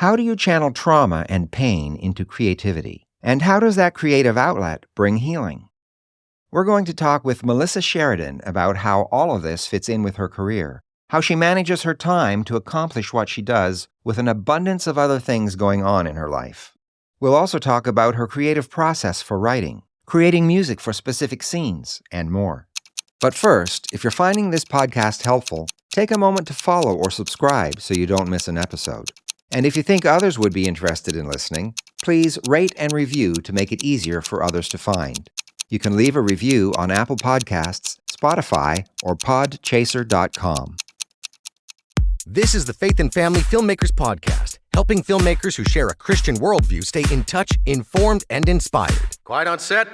How do you channel trauma and pain into creativity? And how does that creative outlet bring healing? We're going to talk with Melissa Sheridan about how all of this fits in with her career, how she manages her time to accomplish what she does with an abundance of other things going on in her life. We'll also talk about her creative process for writing, creating music for specific scenes, and more. But first, if you're finding this podcast helpful, take a moment to follow or subscribe so you don't miss an episode. And if you think others would be interested in listening, please rate and review to make it easier for others to find. You can leave a review on Apple Podcasts, Spotify, or podchaser.com. This is the Faith and Family Filmmakers podcast, helping filmmakers who share a Christian worldview stay in touch, informed, and inspired. Quiet on set.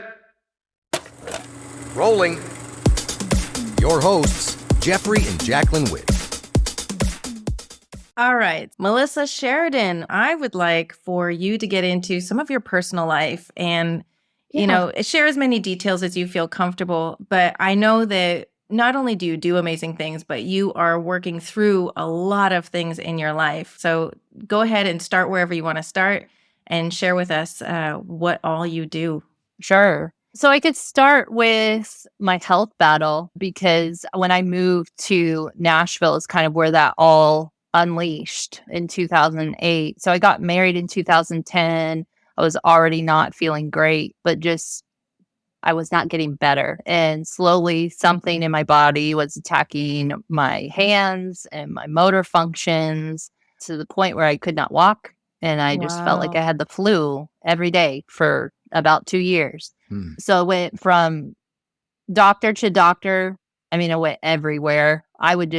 Rolling. Your hosts, Geoffrey and Jaclyn Whitt. All right, Melissa Sheridan, I would like for you to get into some of your personal life and, share as many details as you feel comfortable. But I know that not only do you do amazing things, but you are working through a lot of things in your life. So go ahead and start wherever you want to start and share with us what all you do. Sure. So I could start with my health battle, because when I moved to Nashville is kind of where that all unleashed in 2008. So I got married in 2010. I was already not feeling great, but I was not getting better. And slowly something in my body was attacking my hands and my motor functions to the point where I could not walk. And I just felt like I had the flu every day for about 2 years. So I went from doctor to doctor. I went everywhere. I would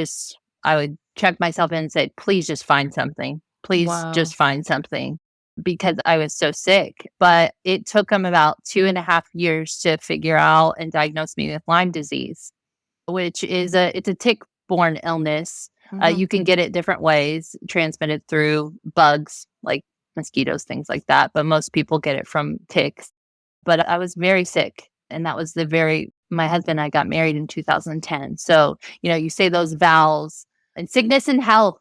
check myself in and say, please just find something. Please just find something, because I was so sick. But it took them about 2.5 years to figure out and diagnose me with Lyme disease, which is it's a tick-borne illness. You can get it different ways, transmitted through bugs like mosquitoes, things like that. But most people get it from ticks. But I was very sick. And that was my husband and I got married in 2010. So, you say those vows and sickness and health.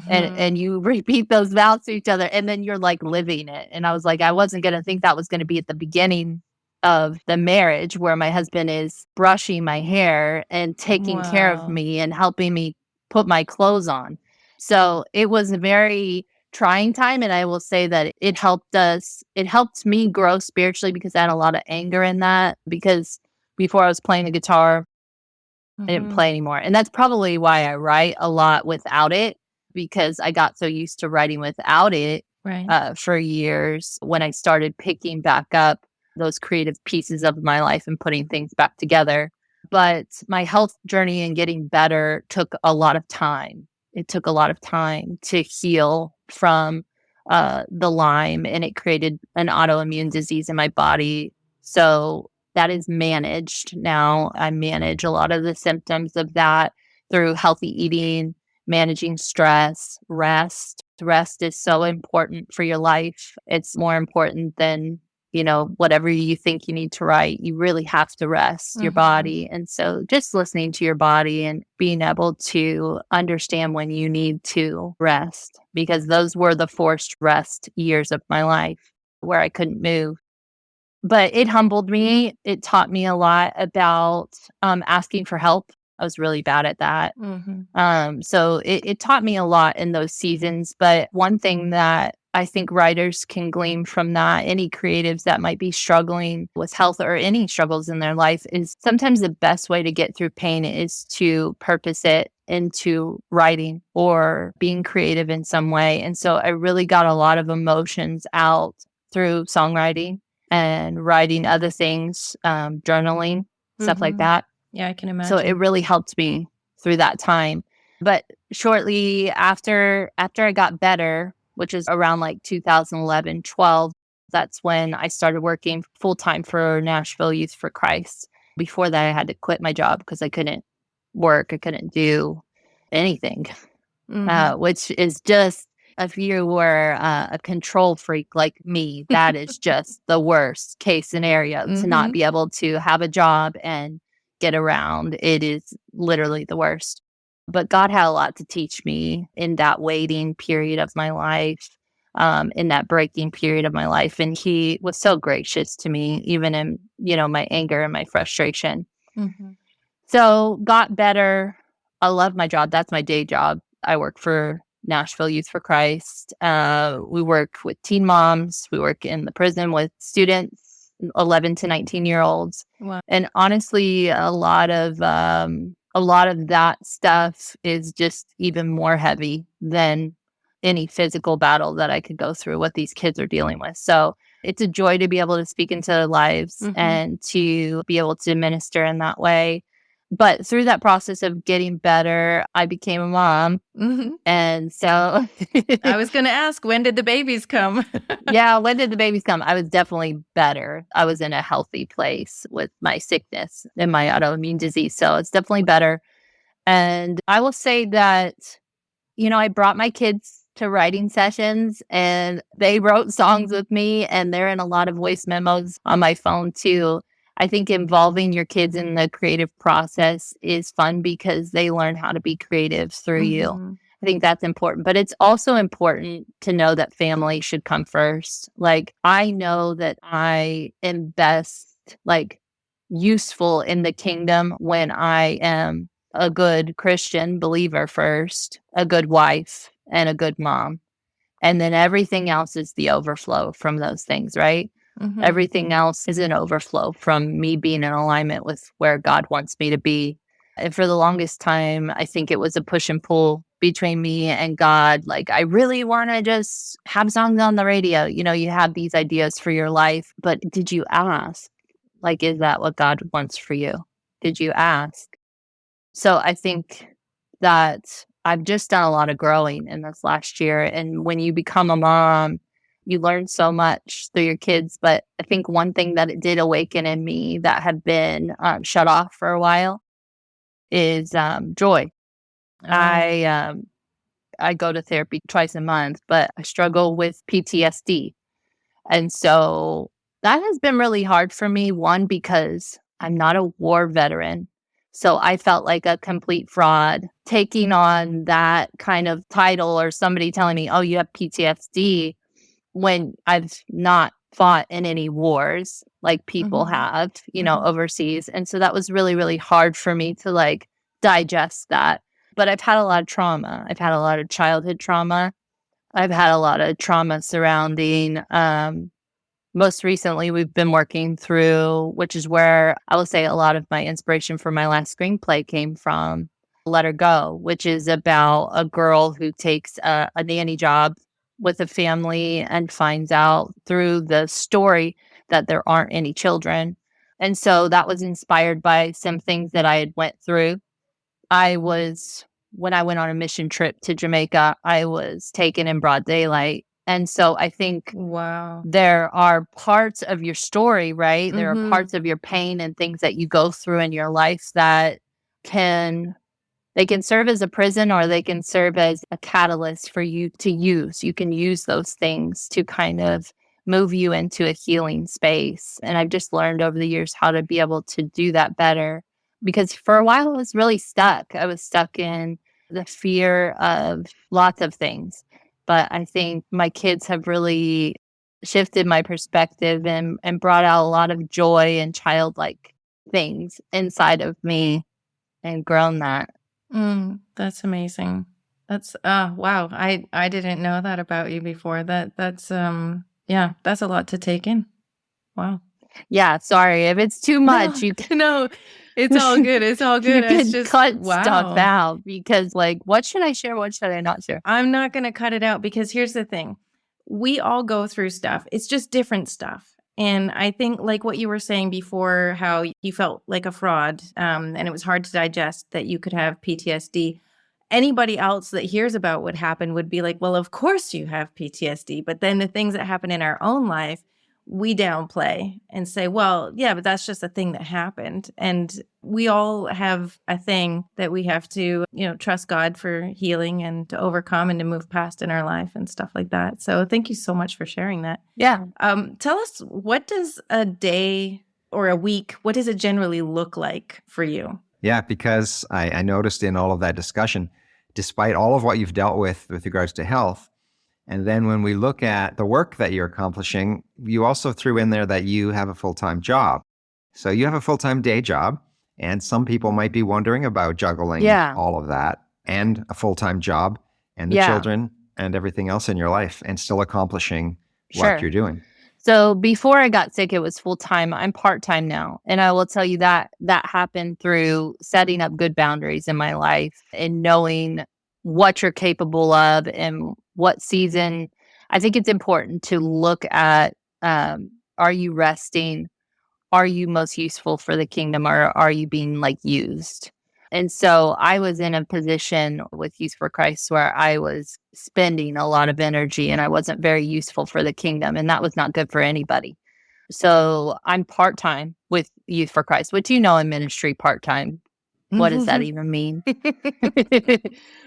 And you repeat those vows to each other, and then you're like living it. And I was like, I wasn't going to think that was going to be at the beginning of the marriage, where my husband is brushing my hair and taking care of me and helping me put my clothes on. So it was a very trying time. And I will say that it helped me grow spiritually, because I had a lot of anger in that, because before I was playing the guitar, I didn't play anymore. And that's probably why I write a lot without it, because I got so used to writing without it for years. When I started picking back up those creative pieces of my life and putting things back together. But my health journey and getting better took a lot of time. It took a lot of time to heal from the Lyme, and it created an autoimmune disease in my body. So that is managed now. I manage a lot of the symptoms of that through healthy eating, managing stress, rest. Rest is so important for your life. It's more important than, whatever you think you need to write. You really have to rest your body. And so just listening to your body and being able to understand when you need to rest, because those were the forced rest years of my life where I couldn't move. But it humbled me. It taught me a lot about asking for help. I was really bad at that. So it taught me a lot in those seasons. But one thing that I think writers can glean from that, any creatives that might be struggling with health or any struggles in their life, is sometimes the best way to get through pain is to purpose it into writing or being creative in some way. And so I really got a lot of emotions out through songwriting and writing other things, journaling, stuff like that. Yeah, I can imagine. So it really helped me through that time. But shortly after I got better, which is around like 2011, 12, that's when I started working full-time for Nashville Youth for Christ. Before that, I had to quit my job because I couldn't work. I couldn't do anything, which is just, if you were a control freak like me, that is just the worst case scenario, to not be able to have a job and get around. It is literally the worst. But God had a lot to teach me in that waiting period of my life. in that breaking period of my life. And he was so gracious to me, even in, my anger and my frustration. Mm-hmm. So got better. I love my job. That's my day job. I work for Nashville Youth for Christ. We work with teen moms. We work in the prison with students, 11 to 19-year-olds. Wow. And honestly, a lot of that stuff is just even more heavy than any physical battle that I could go through, what these kids are dealing with. So it's a joy to be able to speak into their lives and to be able to minister in that way. But through that process of getting better, I became a mom. Mm-hmm. And so I was going to ask, when did the babies come? Yeah, when did the babies come? I was definitely better. I was in a healthy place with my sickness and my autoimmune disease. So it's definitely better. And I will say that, I brought my kids to writing sessions and they wrote songs with me, and they're in a lot of voice memos on my phone too. I think involving your kids in the creative process is fun because they learn how to be creative through you. I think that's important. But it's also important to know that family should come first. Like, I know that I am best, useful in the kingdom when I am a good Christian believer first, a good wife, and a good mom. And then everything else is the overflow from those things, right? Mm-hmm. Everything else is an overflow from me being in alignment with where God wants me to be. And for the longest time, I think it was a push and pull between me and God. Like, I really want to just have songs on the radio. You have these ideas for your life, but did you ask? Is that what God wants for you? Did you ask? So I think that I've just done a lot of growing in this last year. And when you become a mom, you learn so much through your kids. But I think one thing that it did awaken in me that had been shut off for a while is joy. I go to therapy twice a month, but I struggle with PTSD. And so that has been really hard for me. One, because I'm not a war veteran. So I felt like a complete fraud taking on that kind of title, or somebody telling me, oh, you have PTSD, when I've not fought in any wars like people have, overseas. And so that was really, really hard for me to digest that. But I've had a lot of trauma. I've had a lot of childhood trauma. I've had a lot of trauma surrounding, most recently we've been working through, which is where I will say a lot of my inspiration for my last screenplay came from, Let Her Go, which is about a girl who takes a nanny job with a family and finds out through the story that there aren't any children. And so that was inspired by some things that I had went through. When I went on a mission trip to Jamaica, I was taken in broad daylight. And so I think there are parts of your story, right? There are parts of your pain and things that you go through in your life that they can serve as a prison, or they can serve as a catalyst for you to use. You can use those things to kind of move you into a healing space. And I've just learned over the years how to be able to do that better, because for a while I was really stuck. I was stuck in the fear of lots of things. But I think my kids have really shifted my perspective and brought out a lot of joy and childlike things inside of me and grown that. That's amazing. That's wow. I didn't know that about you before. That's that's a lot to take in. Wow. Yeah, sorry if it's too much. No, it's all good. It's all good. You It's can just cut stuff out, because what should I share? What should I not share? I'm not going to cut it out, because here's the thing. We all go through stuff. It's just different stuff. And I think, like what you were saying before, how you felt like a fraud, and it was hard to digest that you could have PTSD. Anybody else that hears about what happened would be like, well, of course you have PTSD. But then the things that happen in our own life, we downplay and say, well, yeah, but that's just a thing that happened. And we all have a thing that we have to, trust God for healing and to overcome and to move past in our life and stuff like that. So thank you so much for sharing that. Yeah. Tell us, what does a day or a week, what does it generally look like for you? Yeah, because I noticed in all of that discussion, despite all of what you've dealt with regards to health, And then when we look at the work that you're accomplishing, you also threw in there that you have a full-time job. So you have a full-time day job, and some people might be wondering about juggling Yeah. all of that and a full-time job and the Yeah. children and everything else in your life and still accomplishing what Sure. you're doing. So before I got sick, it was full time. I'm part time now. And I will tell you that happened through setting up good boundaries in my life and knowing what you're capable of and what season. I think it's important to look at, are you resting? Are you most useful for the kingdom, or are you being like used? And so I was in a position with Youth for Christ where I was spending a lot of energy and I wasn't very useful for the kingdom. And that was not good for anybody. So I'm part time with Youth for Christ, which in ministry part time. What does that even mean?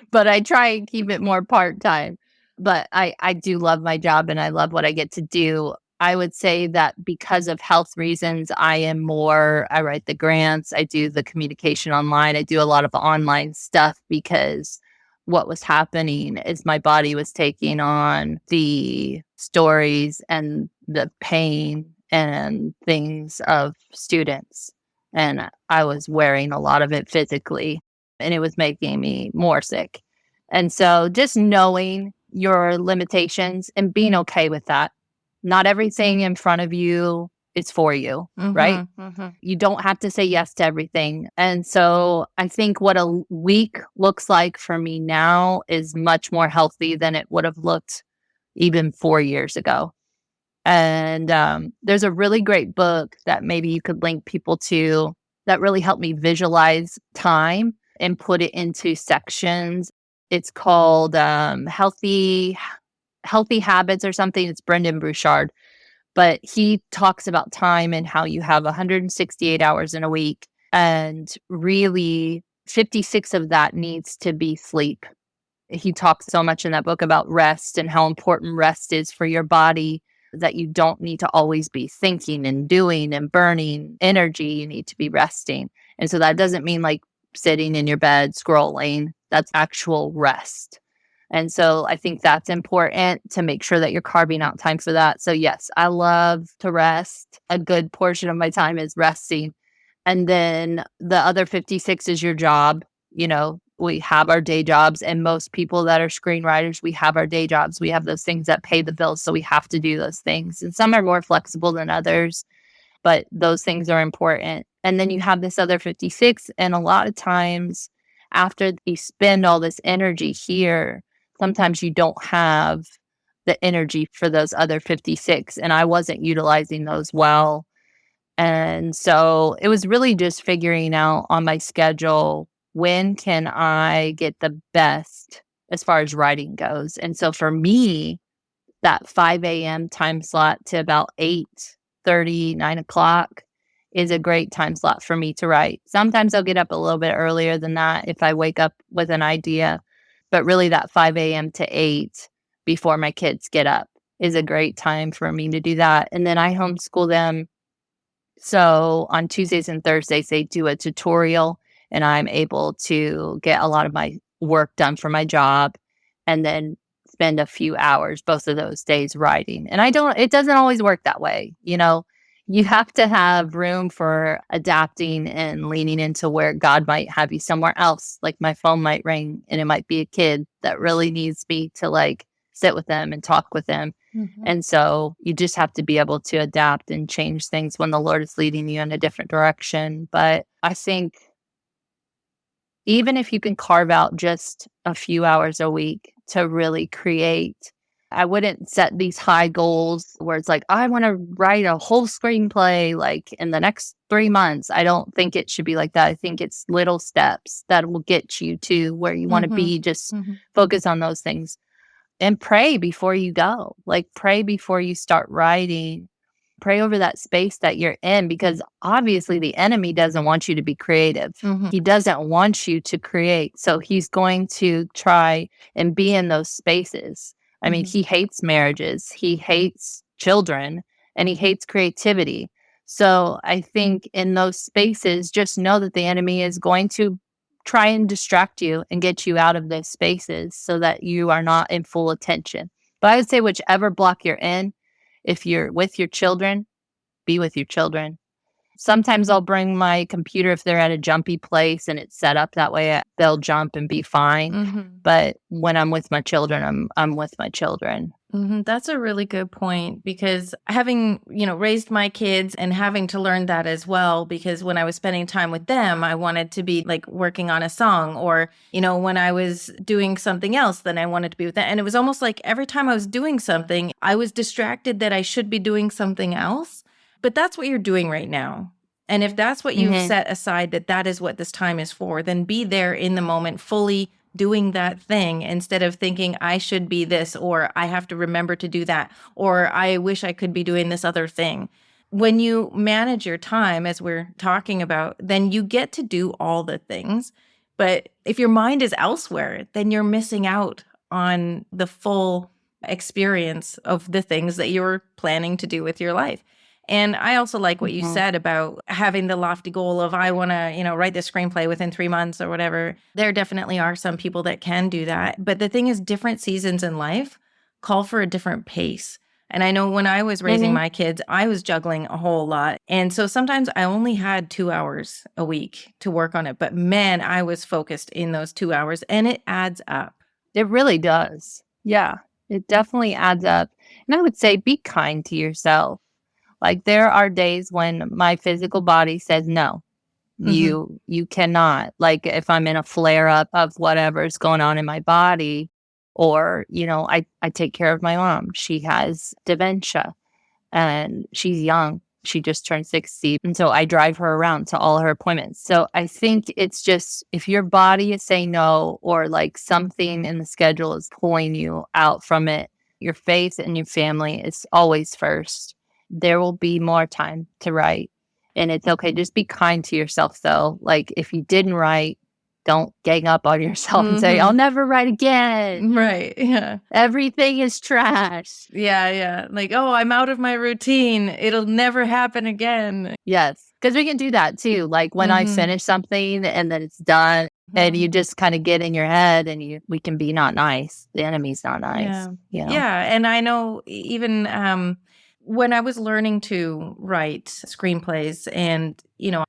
But I try and keep it more part time. But I do love my job and I love what I get to do. I would say that because of health reasons, I write the grants, I do the communication online, I do a lot of online stuff because what was happening is my body was taking on the stories and the pain and things of students. And I was wearing a lot of it physically, and it was making me more sick. And so just knowing your limitations and being okay with that. Not everything in front of you is for you, right? You don't have to say yes to everything. And so I think what a week looks like for me now is much more healthy than it would have looked even 4 years ago. And there's a really great book that maybe you could link people to that really helped me visualize time and put it into sections. It's called Healthy Habits or something. It's Brendan Burchard. But he talks about time and how you have 168 hours in a week. And really, 56 of that needs to be sleep. He talks so much in that book about rest and how important rest is for your body, that you don't need to always be thinking and doing and burning energy. You need to be resting. And so that doesn't mean like sitting in your bed scrolling. That's actual rest. And so I think that's important to make sure that you're carving out time for that. So yes, I love to rest. A good portion of my time is resting. And then the other 56 is your job. We have our day jobs, and most people that are screenwriters, we have our day jobs. We have those things that pay the bills. So we have to do those things. And some are more flexible than others, but those things are important. And then you have this other 56. And a lot of times after you spend all this energy here, sometimes you don't have the energy for those other 56. And I wasn't utilizing those well. And so it was really just figuring out on my schedule, when can I get the best as far as writing goes? And so for me, that 5 a.m. time slot to about 8:30, 9 o'clock is a great time slot for me to write. Sometimes I'll get up a little bit earlier than that if I wake up with an idea. But really that 5 a.m. to 8 before my kids get up is a great time for me to do that. And then I homeschool them. So on Tuesdays and Thursdays, they do a tutorial and I'm able to get a lot of my work done for my job and then spend a few hours both of those days writing. And it doesn't always work that way. You have to have room for adapting and leaning into where God might have you somewhere else. Like my phone might ring and it might be a kid that really needs me to like sit with them and talk with them. And so you just have to be able to adapt and change things when the Lord is leading you in a different direction. But I think even if you can carve out just a few hours a week to really create, I wouldn't set these high goals where it's like, I want to write a whole screenplay like in the next 3 months. I don't think it should be like that. I think it's little steps that will get you to where you want to be. Just focus on those things and pray before you go. Like pray before you start writing. Pray over that space that you're in, because obviously the enemy doesn't want you to be creative. He doesn't want you to create. So he's going to try and be in those spaces. I mean, he hates marriages, he hates children, and he hates creativity. So I think in those spaces, just know that the enemy is going to try and distract you and get you out of those spaces so that you are not in full attention. But I would say whichever block you're in, if you're with your children, be with your children. Sometimes I'll bring my computer if they're at a jumpy place and it's set up that way, they'll jump and be fine. Mm-hmm. But when I'm with my children, I'm with my children. Mm-hmm. That's a really good point, because having, raised my kids and having to learn that as well, because when I was spending time with them, I wanted to be like working on a song, or, when I was doing something else, then I wanted to be with them. And it was almost like every time I was doing something, I was distracted that I should be doing something else. But that's what you're doing right now. And if that's what you've set aside, that is what this time is for, then be there in the moment, fully doing that thing, instead of thinking I should be this, or I have to remember to do that, or I wish I could be doing this other thing. When you manage your time, as we're talking about, then you get to do all the things. But if your mind is elsewhere, then you're missing out on the full experience of the things that you're planning to do with your life. And I also like what you said about having the lofty goal of, I want to, write this screenplay within 3 months or whatever. There definitely are some people that can do that. But the thing is, different seasons in life call for a different pace. And I know when I was raising my kids, I was juggling a whole lot. And so sometimes I only had 2 hours a week to work on it. But man, I was focused in those 2 hours, and it adds up. It really does. Yeah, it definitely adds up. And I would say be kind to yourself. Like, there are days when my physical body says, no, you cannot. Like, if I'm in a flare up of whatever's going on in my body, or, I take care of my mom. She has dementia and she's young. She just turned 60. And so I drive her around to all her appointments. So I think it's just, if your body is saying no, or like something in the schedule is pulling you out from it, your faith and your family is always first. There will be more time to write. And it's okay. Just be kind to yourself, though. Like, if you didn't write, don't gang up on yourself and say, I'll never write again. Right. Yeah. Everything is trash. Yeah. Yeah. Like, oh, I'm out of my routine. It'll never happen again. Yes. Because we can do that too. Like, when I finish something and then it's done, and you just kind of get in your head, and we can be not nice. The enemy's not nice. Yeah. Yeah. And I know even when I was learning to write screenplays, and,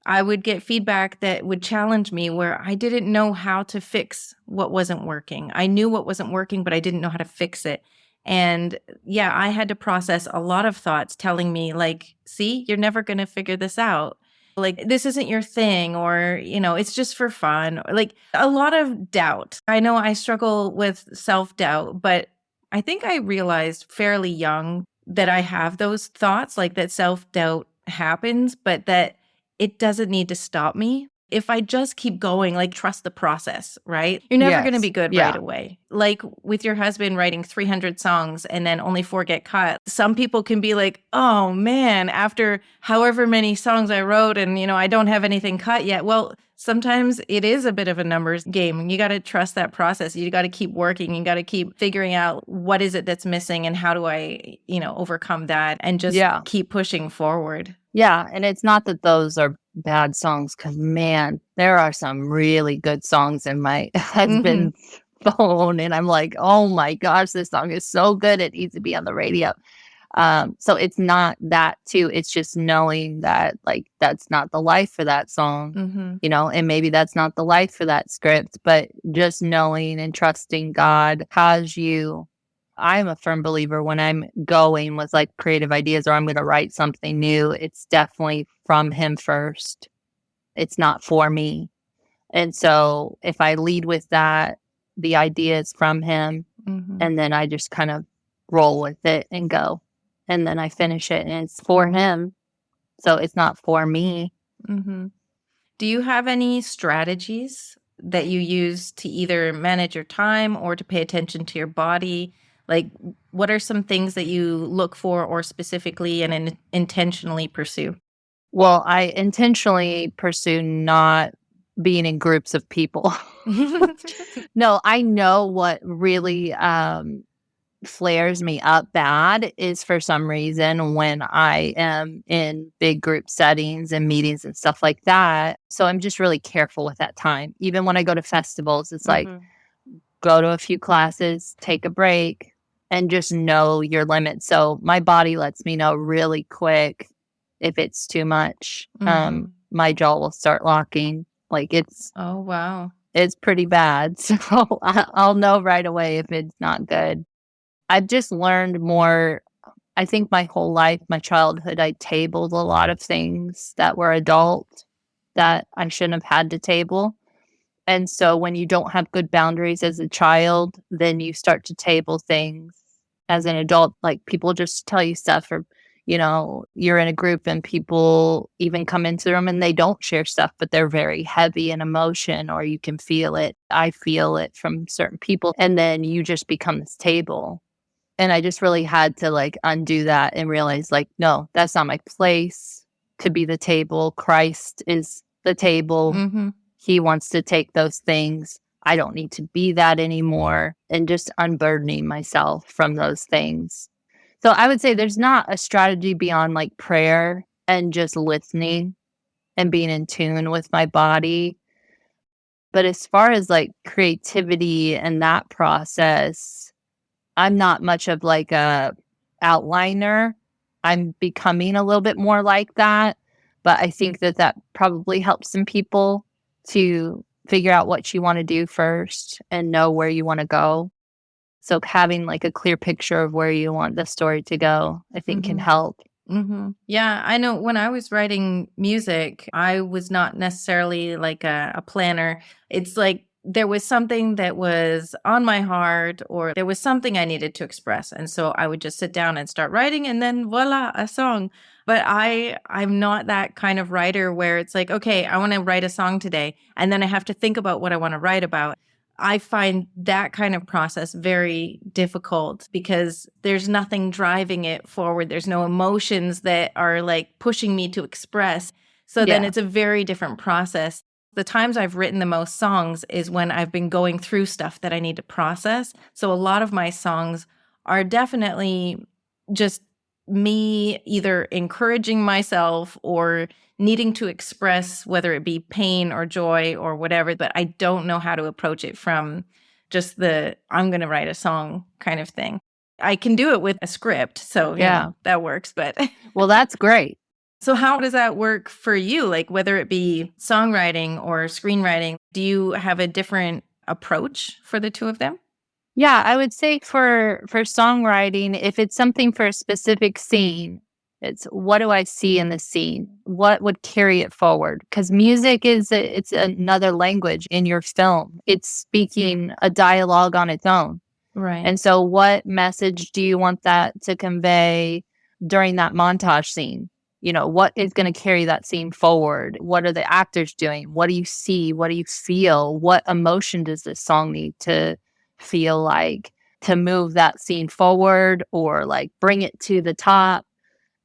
I would get feedback that would challenge me, where I didn't know how to fix what wasn't working. I knew what wasn't working, but I didn't know how to fix it. And yeah, I had to process a lot of thoughts telling me, like, see, you're never going to figure this out. Like, this isn't your thing, or, it's just for fun. Like, a lot of doubt. I know I struggle with self-doubt, but I think I realized fairly young that I have those thoughts, like that self-doubt happens, but that it doesn't need to stop me. If I just keep going, like, trust the process, right? You're never going to be good right away. Like with your husband writing 300 songs and then only 4 get cut. Some people can be like, oh man, after however many songs I wrote and, I don't have anything cut yet. Well, sometimes it is a bit of a numbers game, and you got to trust that process. You got to keep working. You got to keep figuring out what is it that's missing and how do I, overcome that, and just keep pushing forward. Yeah. And it's not that those are bad songs, because man, there are some really good songs in my husband's phone, and I'm like, oh my gosh, this song is so good, it needs to be on the radio. So it's not that too. It's just knowing that, like, that's not the life for that song, and maybe that's not the life for that script, but just knowing and trusting God has you. I'm a firm believer when I'm going with like creative ideas, or I'm going to write something new, it's definitely from him first. It's not for me. And so if I lead with that, the idea is from him, and then I just kind of roll with it and go. And then I finish it, and it's for him. So it's not for me. Do you have any strategies that you use to either manage your time or to pay attention to your body? Like, what are some things that you look for or specifically and intentionally pursue? Well, I intentionally pursue not being in groups of people. No, I know what really flares me up bad is, for some reason, when I am in big group settings and meetings and stuff like that. So I'm just really careful with that time. Even when I go to festivals, it's like, go to a few classes, take a break, and just know your limits. So my body lets me know really quick if it's too much. My jaw will start locking. Like Oh, wow. it's pretty bad. So I'll know right away if it's not good. I've just learned more. I think my whole life, my childhood, I tabled a lot of things that were adult that I shouldn't have had to table. And so when you don't have good boundaries as a child, then you start to table things as an adult. Like people just tell you stuff, or, you're in a group and people even come into the room and they don't share stuff, but they're very heavy in emotion, or you can feel it. I feel it from certain people. And then you just become this table. And I just really had to like undo that and realize like, no, that's not my place to be the table. Christ is the table. He wants to take those things. I don't need to be that anymore, and just unburdening myself from those things. So I would say there's not a strategy beyond like prayer and just listening and being in tune with my body. But as far as like creativity and that process, I'm not much of like a outliner. I'm becoming a little bit more like that. But I think that probably helps some people to figure out what you want to do first and know where you want to go. So having like a clear picture of where you want the story to go, I think can help. Yeah, I know when I was writing music, I was not necessarily like a planner. It's like there was something that was on my heart, or there was something I needed to express. And so I would just sit down and start writing, and then voila, a song. But I'm not that kind of writer where it's like, okay, I want to write a song today, and then I have to think about what I want to write about. I find that kind of process very difficult because there's nothing driving it forward. There's no emotions that are like pushing me to express. So then it's a very different process. The times I've written the most songs is when I've been going through stuff that I need to process. So a lot of my songs are definitely just me either encouraging myself or needing to express, whether it be pain or joy or whatever, but I don't know how to approach it from just I'm going to write a song kind of thing. I can do it with a script, so that works, but well, that's great. So how does that work for you? Like whether it be songwriting or screenwriting, do you have a different approach for the two of them? Yeah, I would say for songwriting, if it's something for a specific scene, it's what do I see in the scene? What would carry it forward? Because music it's another language in your film. It's speaking a dialogue on its own. Right. And so what message do you want that to convey during that montage scene? What is going to carry that scene forward? What are the actors doing? What do you see? What do you feel? What emotion does this song need to feel like to move that scene forward or like bring it to the top?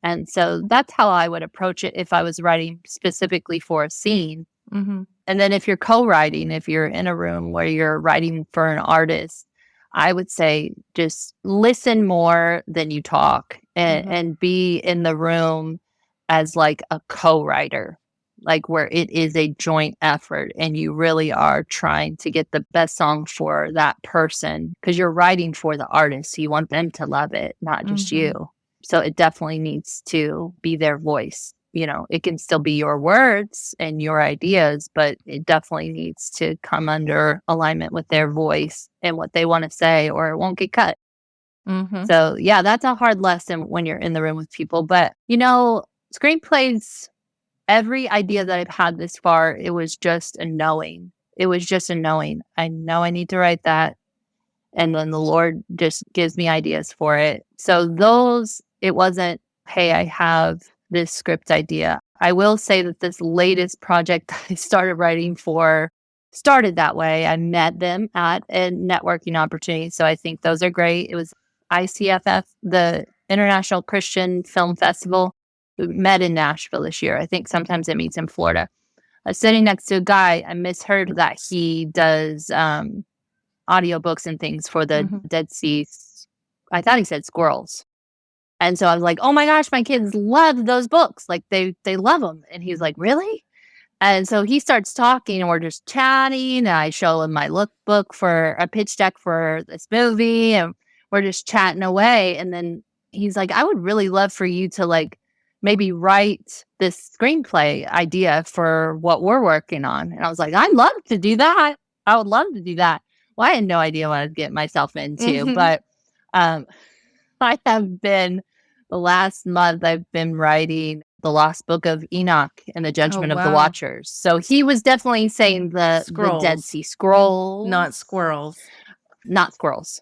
And so that's how I would approach it if I was writing specifically for a scene. And then if you're co-writing, if you're in a room where you're writing for an artist, I would say just listen more than you talk and be in the room as like a co-writer, like where it is a joint effort and you really are trying to get the best song for that person because you're writing for the artist. So you want them to love it, not just you. So it definitely needs to be their voice. It can still be your words and your ideas, but it definitely needs to come under alignment with their voice and what they want to say, or it won't get cut. So yeah, that's a hard lesson when you're in the room with people. But, screenplays, every idea that I've had this far, it was just a knowing. It was just a knowing. I know I need to write that. And then the Lord just gives me ideas for it. So it wasn't, hey, I have this script idea. I will say that this latest project I started writing for started that way. I met them at a networking opportunity. So I think those are great. It was ICFF, the International Christian Film Festival. We met in Nashville this year. I think sometimes it meets in Florida. I was sitting next to a guy. I misheard that he does audiobooks and things for the Dead Sea. I thought he said squirrels. And so I was like, oh my gosh, my kids love those books. Like they love them. And he's like, really? And so he starts talking and we're just chatting. And I show him my lookbook for a pitch deck for this movie. And we're just chatting away. And then he's like, I would really love for you to like maybe write this screenplay idea for what we're working on. And I was like, I'd love to do that. I would love to do that. Well, I had no idea what I'd get myself into, but I have been, the last month, I've been writing The Lost Book of Enoch and the Judgment of the Watchers. So he was definitely saying the Dead Sea Scrolls. Not squirrels. Not squirrels.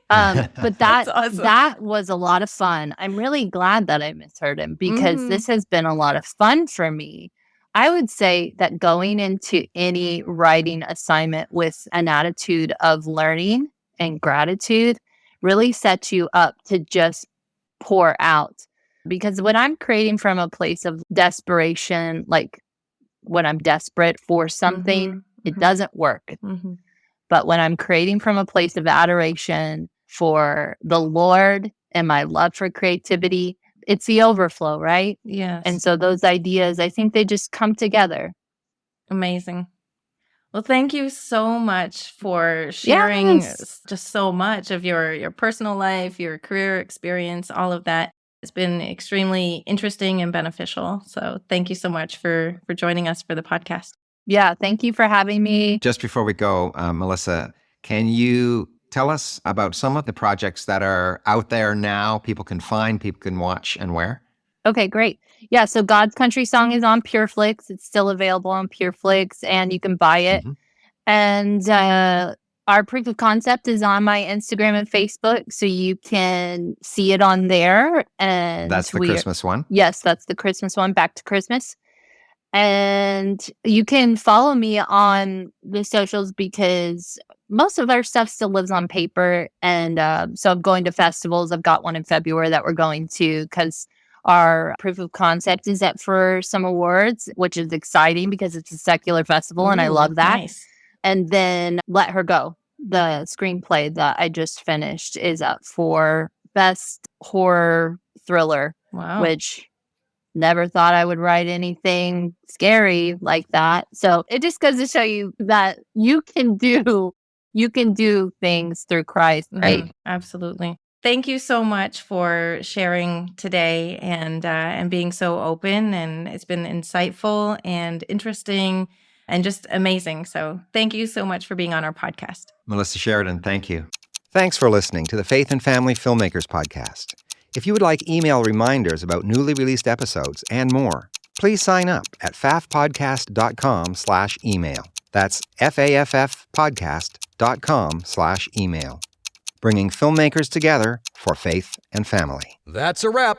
But that awesome. That was a lot of fun. I'm really glad that I misheard him because this has been a lot of fun for me. I would say that going into any writing assignment with an attitude of learning and gratitude really sets you up to just pour out. Because when I'm creating from a place of desperation, like when I'm desperate for something, it doesn't work. But when I'm creating from a place of adoration for the Lord and my love for creativity, it's the overflow, right? Yes. And so those ideas, I think they just come together. Amazing. Well, thank you so much for sharing just so much of your personal life, your career experience, all of that. It's been extremely interesting and beneficial. So thank you so much for joining us for the podcast. Yeah, thank you for having me. Just before we go, Melissa, can you tell us about some of the projects that are out there now, people can find, people can watch, and where? Okay, great. Yeah, so God's Country Song is on PureFlix. It's still available on PureFlix, and you can buy it. And our proof of concept is on my Instagram and Facebook, so you can see it on there. And that's the Christmas one? Yes, that's the Christmas one, Back to Christmas. And you can follow me on the socials because most of our stuff still lives on paper. And so I'm going to festivals. I've got one in February that we're going to because our proof of concept is up for some awards, which is exciting because it's a secular festival and I love that. Nice. And then Let Her Go, the screenplay that I just finished, is up for Best Horror Thriller, which never thought I would write anything scary like that. So it just goes to show you that you can do things through Christ, right? Absolutely. Thank you so much for sharing today and being so open. And it's been insightful and interesting and just amazing. So thank you so much for being on our podcast. Melissa Sheridan, thank you. Thanks for listening to the Faith and Family Filmmakers podcast. If you would like email reminders about newly released episodes and more, please sign up at faffpodcast.com/email. That's faffpodcast.com/email. Bringing filmmakers together for faith and family. That's a wrap.